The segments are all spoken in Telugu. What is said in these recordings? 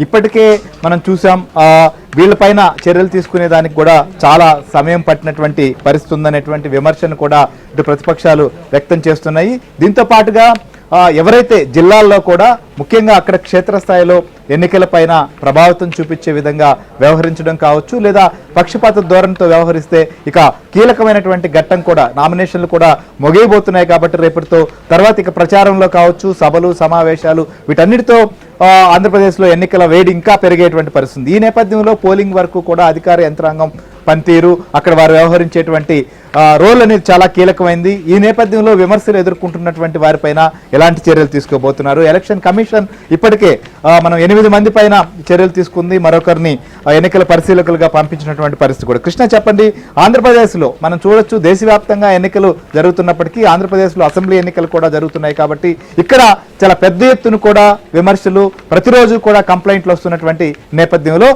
ఇప్పటికే మనం చూసాం వీళ్ళపైన చర్యలు తీసుకునే దానికి కూడా చాలా సమయం పట్టినటువంటి పరిస్థితి ఉందనేటువంటి విమర్శను కూడా ఇటు ప్రతిపక్షాలు వ్యక్తం చేస్తున్నాయి. దీంతో పాటుగా ఎవరైతే జిల్లాల్లో కూడా ముఖ్యంగా అక్కడ క్షేత్రస్థాయిలో ఎన్నికలపైన ప్రభావితం చూపించే విధంగా వ్యవహరించడం కావచ్చు, లేదా పక్షపాత ధోరణితో వ్యవహరిస్తే ఇక కీలకమైనటువంటి ఘట్టం కూడా నామినేషన్లు కూడా మొగియబోతున్నాయి. కాబట్టి రేపటితో తర్వాత ఇక ప్రచారంలో కావచ్చు, సభలు సమావేశాలు వీటన్నిటితో ఆంధ్రప్రదేశ్లో ఎన్నికల వేడి ఇంకా పెరిగేటువంటి పరిస్థితి. ఈ నేపథ్యంలో పోలింగ్ వరకు కూడా అధికార యంత్రాంగం పనితీరు, అక్కడ వారు వ్యవహరించేటువంటి రోల్ అనేది చాలా కీలకమైంది. ఈ నేపథ్యంలో విమర్శలు ఎదుర్కొంటున్నటువంటి వారిపైన ఎలాంటి చర్యలు తీసుకోబోతున్నారు? ఎలక్షన్ కమిషన్ ఇప్పటికే మనం 8 మంది పైన చర్యలు తీసుకుంది, మరొకరిని ఎన్నికల పరిశీలకులుగా పంపించినటువంటి పరిస్థితి కూడా. కృష్ణ, చెప్పండి, ఆంధ్రప్రదేశ్లో మనం చూడొచ్చు దేశవ్యాప్తంగా ఎన్నికలు జరుగుతున్నప్పటికీ ఆంధ్రప్రదేశ్లో అసెంబ్లీ ఎన్నికలు కూడా జరుగుతున్నాయి. కాబట్టి ఇక్కడ చాలా పెద్ద ఎత్తున కూడా విమర్శలు, ప్రతిరోజు కూడా కంప్లైంట్లు వస్తున్నటువంటి నేపథ్యంలో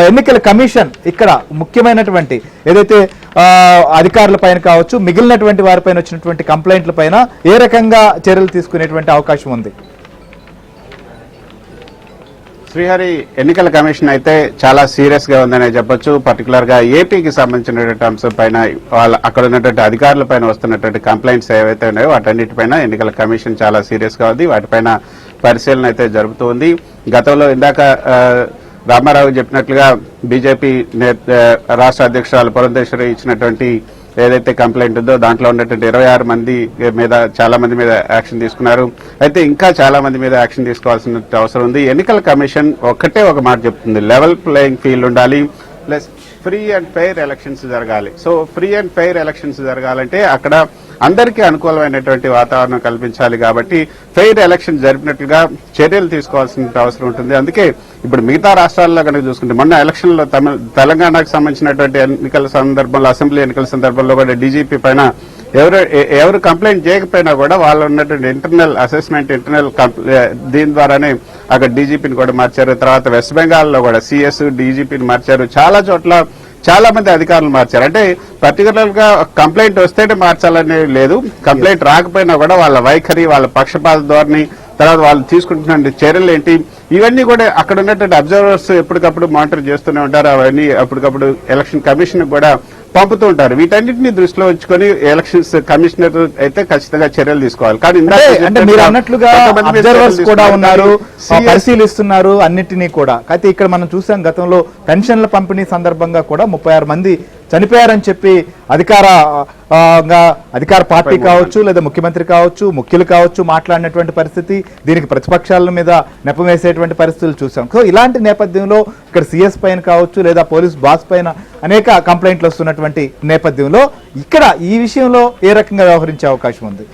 ఎన్నికల కమిషన్ ఇక్కడ ముఖ్యమైనటువంటి ఏదైతే అధికారుల పైన కావచ్చు, మిగిలినటువంటి వారిపైన వచ్చినటువంటి కంప్లైంట్ల పైన ఏ రకంగా చర్యలు తీసుకునేటువంటి అవకాశం ఉంది? శ్రీహరి, ఎన్నికల కమిషన్ అయితే చాలా సీరియస్ గా ఉందనే చెప్పొచ్చు. పర్టికులర్ గా ఏపీకి సంబంధించినటువంటి అంశం పైన అక్కడ ఉన్నటువంటి అధికారుల పైన వస్తున్నటువంటి కంప్లైంట్స్ ఏవైతే ఉన్నాయో వాటన్నిటిపైన ఎన్నికల కమిషన్ చాలా సీరియస్ గా ఉంది. వాటిపైన పరిశీలన అయితే జరుపుతోంది. గతంలో ఇందాక రామారావు చెప్పినట్లుగా బీజేపీ రాష్ట్ర అధ్యక్షురాలు పురంధేశ్వరి ఇచ్చినటువంటి ఏదైతే కంప్లైంట్ ఉందో దాంట్లో ఉన్నటువంటి 26 మంది మీద చాలా మంది మీద యాక్షన్ తీసుకున్నారు. అయితే ఇంకా చాలా మంది మీద యాక్షన్ తీసుకోవాల్సిన అవసరం ఉంది. ఎన్నికల కమిషన్ ఒక్కటే ఒక మాట చెప్తుంది, లెవెల్ ప్లేయింగ్ ఫీల్డ్ ఉండాలి, plus free and fair elections జరగాలి. So free and fair elections జరగాలంటే అక్కడ అందరికీ అనుకూలమైనటువంటి వాతావరణం కల్పించాలి. కాబట్టి ఫెయిర్ ఎలక్షన్ జరిపినట్లుగా చర్యలు తీసుకోవాల్సిన అవసరం ఉంటుంది. అందుకే ఇప్పుడు మిగతా రాష్ట్రాల్లో కనుక చూసుకుంటే మొన్న ఎలక్షన్లో తెలంగాణకు సంబంధించినటువంటి ఎన్నికల సందర్భంలో, అసెంబ్లీ ఎన్నికల సందర్భంలో కూడా డీజీపీ పైన ఎవరు కంప్లైంట్ చేయకపోయినా కూడా వాళ్ళు ఉన్నటువంటి ఇంటర్నల్ అసెస్మెంట్, దీని ద్వారానే అక్కడ డీజీపీని కూడా మార్చారు. తర్వాత వెస్ట్ బెంగాల్లో కూడా సిఎస్ డీజీపీని మార్చారు. చాలా చోట్ల చాలా మంది అధికారులు మార్చారు. అంటే పర్టికులర్ గా కంప్లైంట్ వస్తేనే మార్చాలనేది లేదు. కంప్లైంట్ రాకపోయినా కూడా వాళ్ళ వైఖరి, వాళ్ళ పక్షపాత ధోరణి, తర్వాత వాళ్ళు తీసుకుంటున్న చర్యలు ఏంటి, ఇవన్నీ కూడా అక్కడ ఉన్నటువంటి అబ్జర్వర్స్ ఎప్పటికప్పుడు మానిటర్ చేస్తూనే ఉంటారు. అవన్నీ అప్పటికప్పుడు ఎలక్షన్ కమిషన్ కూడా పంపుతూ ఉంటారు. వీటన్నిటిని దృష్టిలో ఉంచుకొని ఎలక్షన్స్ కమిషనర్ అయితే ఖచ్చితంగా చర్యలు తీసుకోవాలి. కానీ మీరు అన్నట్లుగా అబ్జర్వర్స్ కూడా ఉన్నారు, పరిశీలిస్తున్నారు అన్నిటినీ కూడా. అయితే ఇక్కడ మనం చూసాం గతంలో పెన్షన్ల పంపిణీ సందర్భంగా కూడా 36 మంది చనిపోయారని చెప్పి అధికార పార్టీ కావచ్చు, లేదా ముఖ్యమంత్రి కావచ్చు, ముఖ్యులు కావచ్చు మాట్లాడినటువంటి పరిస్థితి, దీనికి ప్రతిపక్షాల మీద నెపం వేసేటువంటి పరిస్థితులు చూసాం. సో ఇలాంటి నేపథ్యంలో ఇక్కడ సిఎస్ పైన కావచ్చు, లేదా పోలీస్ బాస్ పైన అనేక కంప్లైంట్లు వస్తున్నటువంటి నేపథ్యంలో ఇక్కడ ఈ విషయంలో ఏ రకంగా వ్యవహరించే అవకాశం ఉంది?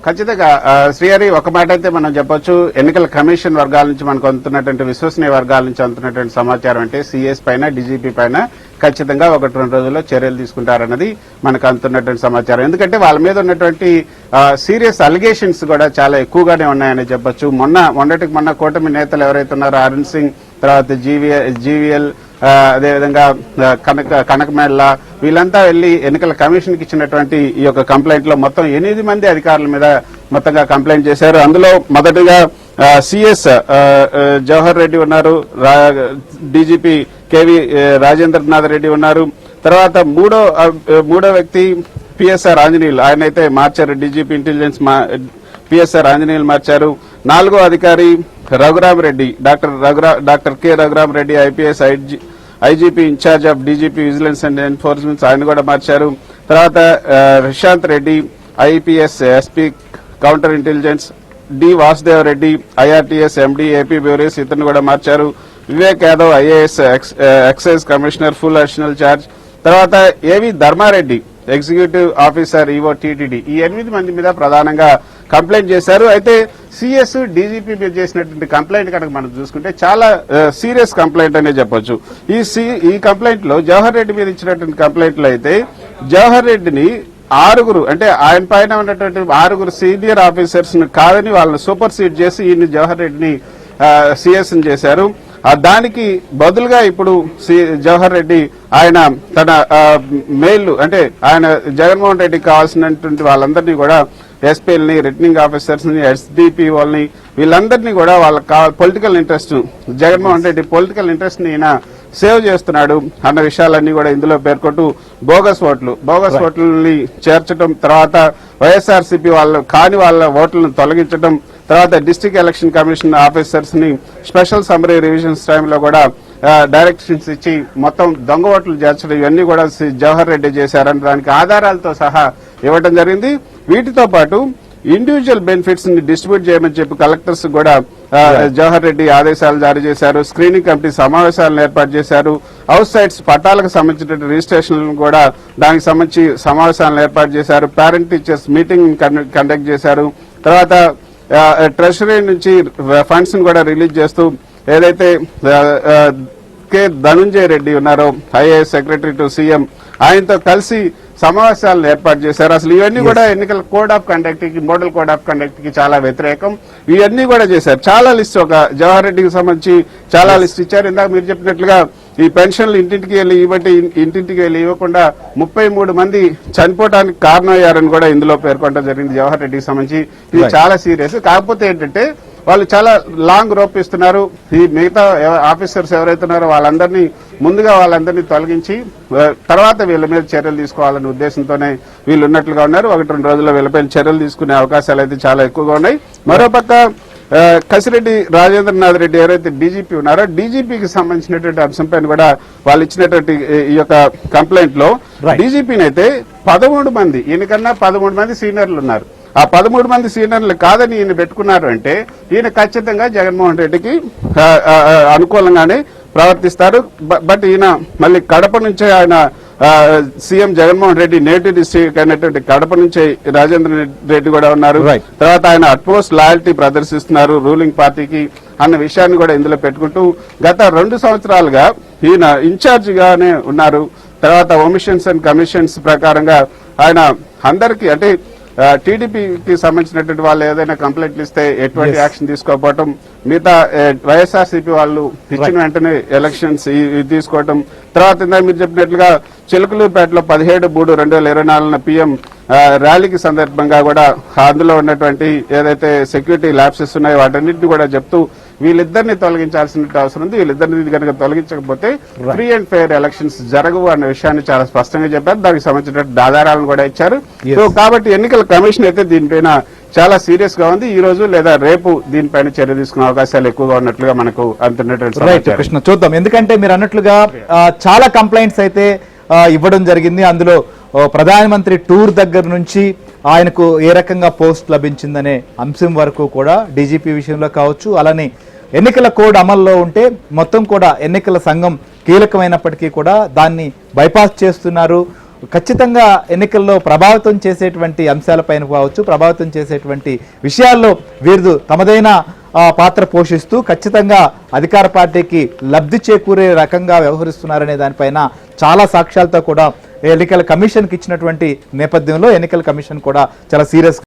ఖచ్చితంగా శ్రీహరి, ఒక మాట అయితే మనం చెప్పొచ్చు, ఎన్నికల కమిషన్ వర్గాల నుంచి మనకు అందుతున్నటువంటి విశ్వసనీయ వర్గాల నుంచి అందుతున్నటువంటి సమాచారం అంటే సిఎస్ పైన, డీజీపీ పైన ఖచ్చితంగా 1-2 రోజుల్లో చర్యలు తీసుకుంటారన్నది మనకు అందుతున్నటువంటి సమాచారం. ఎందుకంటే వాళ్ళ మీద ఉన్నటువంటి సీరియస్ అలిగేషన్స్ కూడా చాలా ఎక్కువగానే ఉన్నాయని చెప్పొచ్చు. మొన్న కూటమి నేతలు ఎవరైతే ఉన్నారో అరుణ్ సింగ్, తర్వాత జీవీఎల్, అదేవిధంగా కనకమేళ్ళ, వీళ్ళంతా వెళ్లి ఎన్నికల కమిషన్ కి ఇచ్చినటువంటి ఈ యొక్క కంప్లైంట్ లో మొత్తం 8 మంది అధికారుల మీద మొత్తంగా కంప్లైంట్ చేశారు. అందులో మొదటిగా సిఎస్ జవహర్ రెడ్డి ఉన్నారు, డీజీపీ కేవీ రాజేంద్రనాథ్ రెడ్డి ఉన్నారు. తర్వాత మూడో వ్యక్తి పిఎస్ఆర్ ఆంజనేయులు, ఆయన అయితే మార్చారు, డీజీపీ ఇంటెలిజెన్స్ పిఎస్ఆర్ ఆంజనేయులు మార్చారు. 4వ అధికారి Raghuram Reddy, doctor K Raghuram Reddy, IPS IGP in charge of DGP vigilance and enforcement, ఆయన కూడా మార్చారు. తర్వాత Rishanth Reddy, IPS SP counter intelligence, D Vasudev Reddy, IRTS MD AP bureaus, ఇతను కూడా మార్చారు. Vivek Yadav, IAS excise commissioner full additional charge. తర్వాత AV Dharmareddy, executive officer EO TTD, ఈ 8 మంది మీద ప్రధానంగా కంప్లైంట్ చేశారు. అయితే సిఎస్, డీజీపీ మీద చేసినటువంటి కంప్లైంట్ కనుక మనం చూసుకుంటే చాలా సీరియస్ కంప్లైంట్ అనే చెప్పొచ్చు. ఈ కంప్లైంట్ లో జవహర్ రెడ్డి మీద ఇచ్చినటువంటి కంప్లైంట్ లో అయితే జవహర్ రెడ్డిని 6 అంటే ఆయన పైన ఉన్నటువంటి 6 సీనియర్ ఆఫీసర్స్ ను కాదని వాళ్ళని సూపర్ సీడ్ చేసి ఈయన జవహర్ రెడ్డిని సిఎస్ చేశారు. దానికి బదులుగా ఇప్పుడు జవహర్ రెడ్డి ఆయన తన మెయిల్ అంటే ఆయన జగన్మోహన్ రెడ్డికి కావాల్సినటువంటి వాళ్ళందరినీ కూడా ఎస్పీలని, రిటర్నింగ్ ఆఫీసర్స్ ని, ఎస్డిపి వాళ్ళని, వీళ్ళందరినీ కూడా వాళ్ళకి political interest, Jaganmohan Reddy political interest ని ఈయన సేవ్ చేస్తున్నాడు అన్న విషయాలన్నీ కూడా ఇందులో పేర్కొంటూ బోగస్ ఓట్లని చేర్చడం, తర్వాత వైఎస్ఆర్సీపీ వాళ్ళ ఓట్లను తొలగించడం, తర్వాత డిస్ట్రిక్ట్ ఎలక్షన్ కమిషన్ ఆఫీసర్స్ ని స్పెషల్ సమ్మరీ రివిజన్స్ టైంలో కూడా డైరెక్షన్స్ ఇచ్చి మొత్తం దొంగ ఓట్లు చేర్చడం, ఇవన్నీ కూడా జవహర్ రెడ్డి చేశారని దానికి ఆధారాలతో సహా ఇవ్వడం జరిగింది. వీటితో పాటు ఇండివిజువల్ బెనిఫిట్స్ ని డిస్ట్రిబ్యూట్ చేయమని చెప్పి కలెక్టర్స్ కూడా జవహర్ రెడ్డి ఆదేశాలు జారీ చేశారు. స్క్రీనింగ్ కమిటీ సమావేశాలను ఏర్పాటు చేశారు. హౌస్ సైట్స్ పట్టాలకు సంబంధించిన రిజిస్ట్రేషన్లను కూడా దానికి సంబంధించి సమావేశాలను ఏర్పాటు చేశారు. పేరెంట్ టీచర్స్ మీటింగ్ కండక్ట్ చేశారు. తర్వాత ట్రెషరీ నుంచి ఫండ్స్ ని కూడా రిలీజ్ చేస్తూ ఏదైతే కె ధనుంజయ రెడ్డి ఉన్నారో ఐఏఎస్ సెక్రటరీ టు సీఎం, ఆయనతో కలిసి సమావేశాలను ఏర్పాటు చేశారు. అసలు ఇవన్నీ కూడా ఎన్నికల కోడ్ ఆఫ్ కండక్ట్ కి, మోడల్ కోడ్ ఆఫ్ కండక్ట్ కి చాలా వ్యతిరేకం. ఇవన్నీ కూడా చేశారు. చాలా లిస్ట్, ఒక జవహర్ రెడ్డికి సంబంధించి చాలా లిస్ట్ ఇచ్చారు. ఇందాక మీరు చెప్పినట్లుగా ఈ పెన్షన్లు ఇంటింటికి వెళ్లి ఇంటింటికి వెళ్లి ఇవ్వకుండా 33 మంది చనిపోవడానికి కారణమయ్యారని కూడా ఇందులో పేర్కొనడం జరిగింది జవహర్ రెడ్డికి సంబంధించి. ఇది చాలా సీరియస్. కాకపోతే ఏంటంటే వాళ్ళు చాలా లాంగ్ రోప్ ఇస్తున్నారు. ఈ మిగతా ఆఫీసర్స్ ఎవరైతే ఉన్నారో వాళ్ళందరినీ తొలగించి తర్వాత వీళ్ళ మీద చర్యలు తీసుకోవాలనే ఉద్దేశంతోనే వీళ్ళు ఉన్నట్లుగా ఉన్నారు. 1-2 రోజుల్లో వీళ్ళపై చర్యలు తీసుకునే అవకాశాలు అయితే చాలా ఎక్కువగా ఉన్నాయి. మరోపక్క కసిరెడ్డి రాజేంద్రనాథ్ రెడ్డి ఎవరైతే డీజీపీ ఉన్నారో, డీజీపీకి సంబంధించినటువంటి అంశంపైన కూడా వాళ్ళు ఇచ్చినటువంటి ఈ యొక్క కంప్లైంట్ లో డీజీపీని అయితే 13 మంది, ఈయనకన్నా 13 మంది సీనియర్లు ఉన్నారు. ఆ 13 మంది సీనియర్లు కాదని ఈయన పెట్టుకున్నారు అంటే ఈయన ఖచ్చితంగా జగన్మోహన్ రెడ్డికి అనుకూలంగానే ప్రవర్తిస్తారు. బట్ ఈయన మళ్ళీ కడప నుంచే ఆయన CM Jaganmohan Reddy native district అయినటువంటి కడప నుంచే రాజేంద్ర రెడ్డి కూడా ఉన్నారు. తర్వాత ఆయన అట్మోస్ట్ లాయల్టీ ప్రదర్శిస్తున్నారు రూలింగ్ పార్టీకి అన్న విషయాన్ని కూడా ఇందులో పెట్టుకుంటూ గత 2 సంవత్సరాలుగా ఈయన ఇన్ఛార్జ్ గానే ఉన్నారు. తర్వాత ఒమిషన్స్ అండ్ కమిషన్స్ ప్రకారంగా ఆయన అందరికీ, అంటే టీడీపీకి సంబంధించినటువంటి వాళ్ళు ఏదైనా కంప్లైంట్లు ఇస్తే ఎటువంటి యాక్షన్ తీసుకోకపోవటం, మిగతా వైఎస్ఆర్సీపీ వాళ్ళు ఇచ్చిన వెంటనే ఎలక్షన్స్ తీసుకోవటం, తర్వాత ఇందాక మీరు చెప్పినట్లుగా చిలకలూరుపేటలో 17/3/2024 PM ర్యాలీకి సందర్భంగా కూడా అందులో ఉన్నటువంటి ఏదైతే సెక్యూరిటీ ల్యాప్సెస్ ఉన్నాయో వాటన్నింటినీ కూడా చెప్తూ వీళ్ళిద్దరిని తొలగించాల్సిన అవసరం ఉంది. వీళ్ళిద్దరిని కనుక తొలగించకపోతే ఫ్రీ అండ్ ఫెయిర్ ఎలక్షన్స్ జరగవు అనే విషయాన్ని చాలా స్పష్టంగా చెప్పారు. దానికి సంబంధించిన ఆధారాలను కూడా ఇచ్చారు. సో కాబట్టి ఎన్నికల కమిషన్ అయితే దీనిపైన చాలా సీరియస్ గా ఉంది. ఈ రోజు లేదా రేపు దీనిపైన చర్య తీసుకునే అవకాశాలు ఎక్కువగా ఉన్నట్లుగా మనకు అంటున్నటువంటి కృష్ణ చూద్దాం. ఎందుకంటే మీరు అన్నట్లుగా చాలా కంప్లైంట్స్ అయితే ఇవ్వడం జరిగింది. అందులో ప్రధానమంత్రి టూర్ దగ్గర నుంచి ఆయనకు ఏ రకంగా పోస్ట్ లభించిందనే అంశం వరకు కూడా డీజీపీ విషయంలో కావచ్చు, అలానే ఎన్నికల కోడ్ అమల్లో ఉంటే మొత్తం కూడా ఎన్నికల సంఘం కీలకమైనప్పటికీ కూడా దాన్ని బైపాస్ చేస్తున్నారు. ఖచ్చితంగా ఎన్నికల్లో ప్రభావితం చేసేటువంటి అంశాలపైన కావచ్చు, ప్రభావితం చేసేటువంటి విషయాల్లో వీరు తమదైన పాత్ర పోషిస్తూ ఖచ్చితంగా అధికార పార్టీకి లబ్ధి చేకూరే రకంగా వ్యవహరిస్తున్నారనే దానిపైన చాలా సాక్ష్యాలతో కూడా ఎన్నికల కమిషన్కి ఇచ్చినటువంటి నేపథ్యంలో ఎన్నికల కమిషన్ కూడా చాలా సీరియస్